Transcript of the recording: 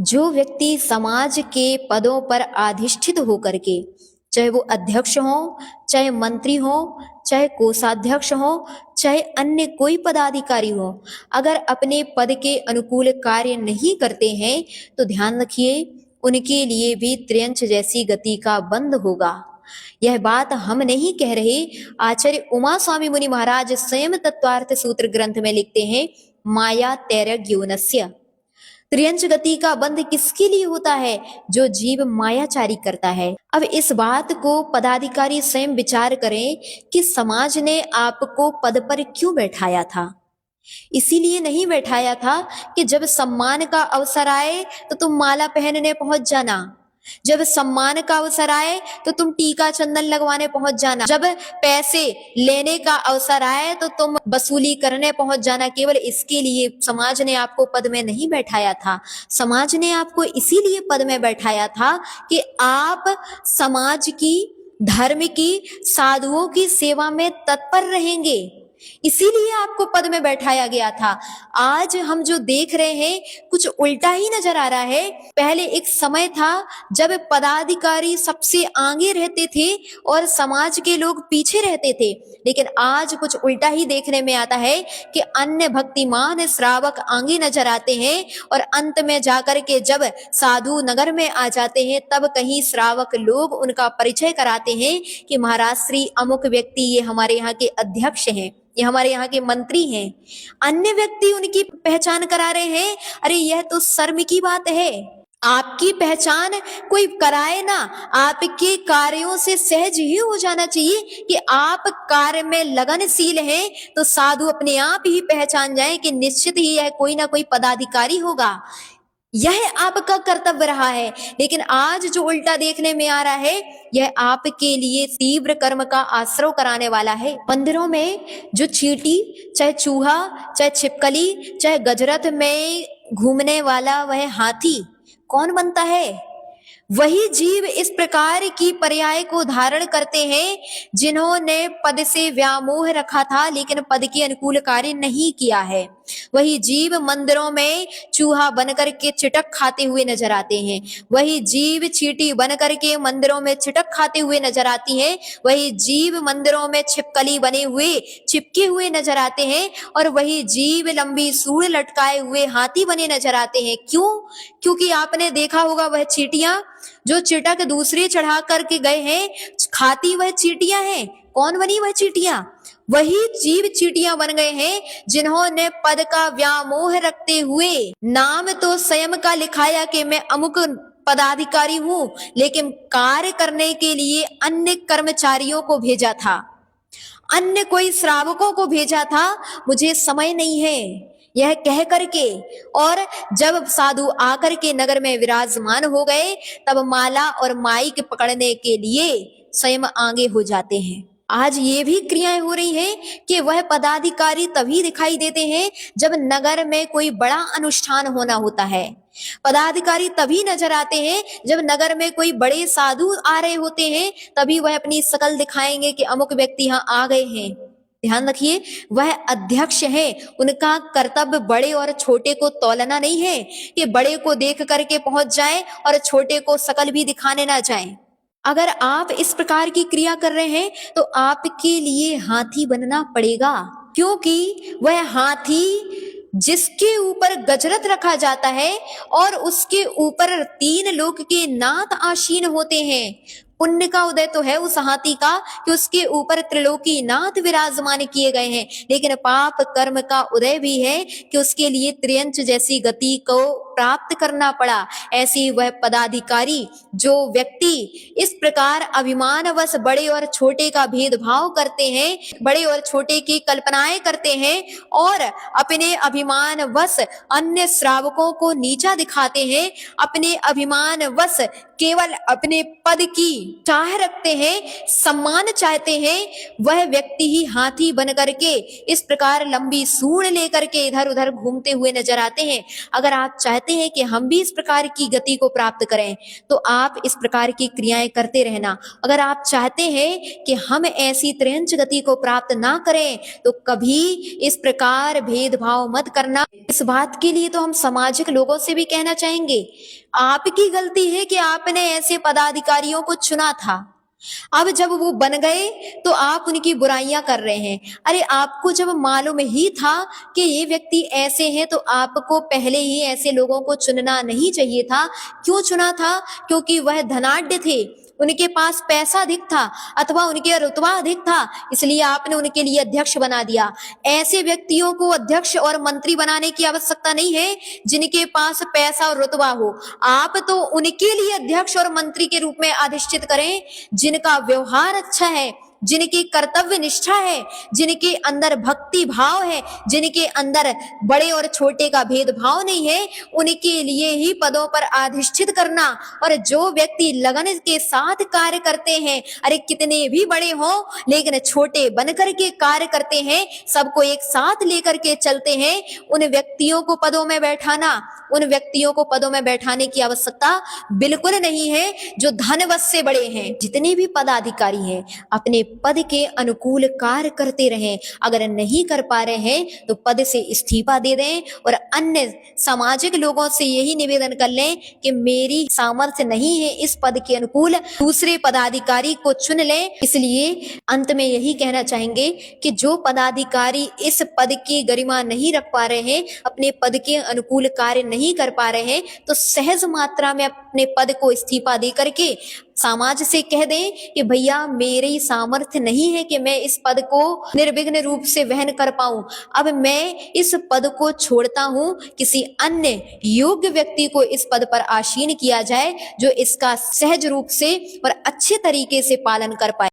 जो व्यक्ति समाज के पदों पर अधिष्ठित होकर के, चाहे वो अध्यक्ष हो, चाहे मंत्री हो, चाहे कोषाध्यक्ष हो, चाहे अन्य कोई पदाधिकारी हो, अगर अपने पद के अनुकूल कार्य नहीं करते हैं तो ध्यान रखिए उनके लिए भी त्रियंच जैसी गति का बंद होगा। यह बात हम नहीं कह रहे, आचार्य उमा स्वामी मुनि महाराज स्वयं तत्वार्थ सूत्र ग्रंथ में लिखते हैं, माया तैरज्ञोनस्य। त्रियंच गति का बंध किसके लिए होता है? जो जीव मायाचारी करता है। अब इस बात को पदाधिकारी स्वयं विचार करें कि समाज ने आपको पद पर क्यों बैठाया था। इसीलिए नहीं बैठाया था कि जब सम्मान का अवसर आए तो तुम माला पहनने पहुंच जाना, जब सम्मान का अवसर आए तो तुम टीका चंदन लगवाने पहुंच जाना, जब पैसे लेने का अवसर आए तो तुम वसूली करने पहुंच जाना। केवल इसके लिए समाज ने आपको पद में नहीं बैठाया था। समाज ने आपको इसीलिए पद में बैठाया था कि आप समाज की, धर्म की, साधुओं की सेवा में तत्पर रहेंगे, इसीलिए आपको पद में बैठाया गया था। आज हम जो देख रहे हैं कुछ उल्टा ही नजर आ रहा है। पहले एक समय था जब पदाधिकारी सबसे आगे रहते थे और समाज के लोग पीछे रहते थे, लेकिन आज कुछ उल्टा ही देखने में आता है कि अन्य भक्तिमान श्रावक आगे नजर आते हैं और अंत में जाकर के जब साधु नगर में आ जाते हैं तब कहीं श्रावक लोग उनका परिचय कराते हैं कि महाराज श्री अमुक व्यक्ति ये हमारे यहाँ के अध्यक्ष हैं, ये हमारे यहाँ के मंत्री हैं। अन्य व्यक्ति उनकी पहचान करा रहे हैं। अरे यह तो शर्म की बात है। आपकी पहचान कोई कराए ना, आपके कार्यों से सहज ही हो जाना चाहिए कि आप कार्य में लगनशील हैं, तो साधु अपने आप ही पहचान जाए कि निश्चित ही यह कोई ना कोई पदाधिकारी होगा। यह आपका कर्तव्य रहा है। लेकिन आज जो उल्टा देखने में आ रहा है, यह आपके लिए तीव्र कर्म का आश्रय कराने वाला है। मंदिरों में जो चींटी, चाहे चूहा, चाहे छिपकली, चाहे गजरथ में घूमने वाला वह हाथी कौन बनता है? वही जीव इस प्रकार की पर्याय को धारण करते हैं जिन्होंने पद से व्यामोह रखा था लेकिन पद के अनुकूल कार्य नहीं किया है। वही जीव मंदिरों में चूहा बनकर के चिटक खाते हुए नजर आते हैं, वही जीव चींटी बनकर के मंदिरों में चिटक खाते हुए नजर आती हैं, वही जीव मंदिरों में छिपकली बने हुए चिपके हुए नजर आते हैं और वही जीव लंबी सूंड लटकाए हुए हाथी बने नजर आते हैं। क्यों? क्योंकि आपने देखा होगा वह चींटियां जो चिटक दूसरे चढ़ा करके गए हैं, खाती वह चींटियां हैं। कौन बनी वह चींटियां? वही जीव चींटियां बन गए हैं जिन्होंने पद का व्यामोह रखते हुए नाम तो स्वयं का लिखाया कि मैं अमुक पदाधिकारी हूं, लेकिन कार्य करने के लिए अन्य कर्मचारियों को भेजा था, अन्य कोई श्रावकों को भेजा था, मुझे समय नहीं है यह कह करके। और जब साधु आकर के नगर में विराजमान हो गए तब माला और माइक पकड़ने के लिए स्वयं आगे हो जाते हैं। आज ये भी क्रियाएं हो रही हैं कि वह पदाधिकारी तभी दिखाई देते हैं जब नगर में कोई बड़ा अनुष्ठान होना होता है। पदाधिकारी तभी नजर आते हैं जब नगर में कोई बड़े साधु आ रहे होते हैं, तभी वह अपनी शकल दिखाएंगे कि अमुक व्यक्ति यहाँ आ गए हैं। ध्यान रखिए, वह अध्यक्ष है, उनका कर्तव्य बड़े और छोटे को तौलना नहीं है कि बड़े को देख करके पहुंच जाए और छोटे को शकल भी दिखाने ना जाए। अगर आप इस प्रकार की क्रिया कर रहे हैं तो आपके लिए हाथी बनना पड़ेगा, क्योंकि वह हाथी जिसके ऊपर गजरथ रखा जाता है और उसके ऊपर 3 लोक के नाथ आसीन होते हैं। पुण्य का उदय तो है उस हाथी का कि उसके ऊपर त्रिलोकी नाथ विराजमान किए गए हैं, लेकिन पाप कर्म का उदय भी है कि उसके लिए त्रियंच जैसी गति को प्राप्त करना पड़ा। ऐसी वह पदाधिकारी जो व्यक्ति इस प्रकार अभिमानवश बड़े और छोटे का भेदभाव करते हैं, बड़े और छोटे की कल्पनाएं करते हैं और अपने अभिमानवश अन्य श्रावकों को नीचा दिखाते हैं, अपने अभिमानवश केवल अपने पद की चाह रखते हैं, सम्मान चाहते हैं, वह व्यक्ति ही हाथी बन करके इस प्रकार लंबी सूंड लेकर के इधर उधर घूमते हुए नजर आते हैं। अगर आप चाहते चाहते हैं कि हम भी इस प्रकार की गति को प्राप्त करें, तो आप इस प्रकार की क्रियाएं करते रहना। अगर आप चाहते हैं कि हम ऐसी त्रियंच गति को प्राप्त ना करें, तो कभी इस प्रकार भेदभाव मत करना। इस बात के लिए तो हम सामाजिक लोगों से भी कहना चाहेंगे, आपकी गलती है कि आपने ऐसे पदाधिकारियों को चुना था। अब जब वो बन गए तो आप उनकी बुराइयां कर रहे हैं। अरे आपको जब मालूम ही था कि ये व्यक्ति ऐसे हैं, तो आपको पहले ही ऐसे लोगों को चुनना नहीं चाहिए था। क्यों चुना था? क्योंकि वह धनाढ्य थे, उनके पास पैसा अधिक था अथवा उनके रुतबा अधिक था, इसलिए आपने उनके लिए अध्यक्ष बना दिया। ऐसे व्यक्तियों को अध्यक्ष और मंत्री बनाने की आवश्यकता नहीं है जिनके पास पैसा और रुतबा हो। आप तो उनके लिए अध्यक्ष और मंत्री के रूप में अधिष्ठित करें जिनका व्यवहार अच्छा है, जिनकी कर्तव्य निष्ठा है, जिनके अंदर भक्ति भाव है, जिनके अंदर बड़े और छोटे का भेदभाव नहीं है, उनके लिए ही पदों पर अधिष्ठित करना। और जो व्यक्ति लगन के साथ कार्य करते हैं, अरे कितने भी बड़े हों लेकिन छोटे बनकर के कार्य करते हैं, सबको एक साथ लेकर के चलते हैं, उन व्यक्तियों को पदों में बैठाना, उन व्यक्तियों को पदों में बैठाने की आवश्यकता बिल्कुल नहीं है जो धनवश से बड़े हैं। जितने भी पदाधिकारी हैं अपने पद के अनुकूल कार्य करते रहें। अगर नहीं कर पा रहे हैं तो पद से इस्तीफा दे दें और अन्य सामाजिक लोगों से यही निवेदन कर लें कि मेरी सामर्थ्य नहीं है इस पद के अनुकूल, दूसरे पदाधिकारी को चुन लें। इसलिए अंत में यही कहना चाहेंगे कि जो पदाधिकारी इस पद की गरिमा नहीं रख पा रहे हैं, अपने पद के अनुकूल कार्य नहीं कर पा रहे हैं, तो सहज मात्रा में अपने पद को इस्तीफा दे करके समाज से कह दें कि भैया मेरी सामर्थ्य नहीं है कि मैं इस पद को निर्विघ्न रूप से वहन कर पाऊं, अब मैं इस पद को छोड़ता हूं, किसी अन्य योग्य व्यक्ति को इस पद पर आसीन किया जाए जो इसका सहज रूप से और अच्छे तरीके से पालन कर पाए।